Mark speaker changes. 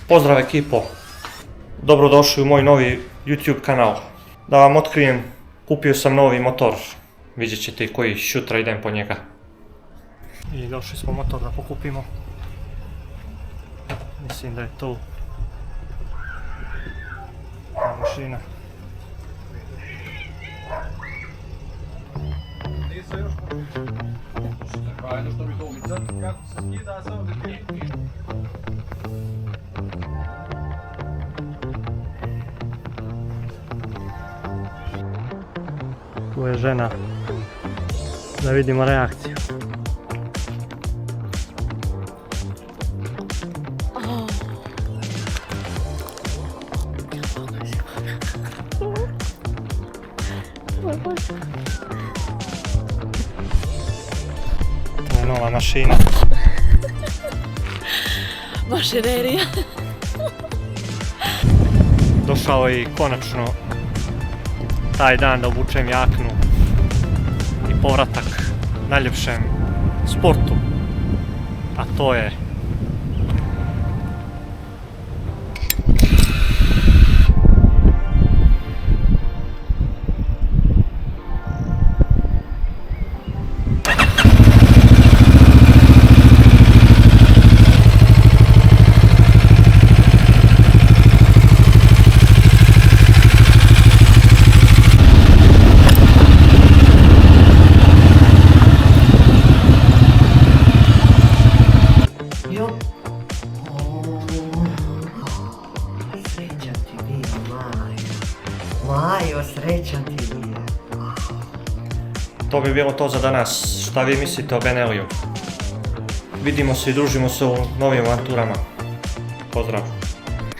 Speaker 1: Pozdrav ekipo, dobrodošli u moj novi YouTube kanal. Da vam otkrijem, kupio sam novi motor, vidjet ćete i koji šutra idem po njega. I došli smo motor da pokupimo. Mislim da je to mašina. Tu je žena, da vidimo reakciju. To je nova mašina.
Speaker 2: Mašinerija.
Speaker 1: Došao je i konačno taj dan da obučem jaknu i povratak najljepšem sportu, a to je
Speaker 3: Srećan ti bio, Majo, srećan ti bio.
Speaker 1: to bi bilo to za danas. Šta vi mislite o Beneliju? Vidimo se i družimo se u novim avanturama. Pozdrav!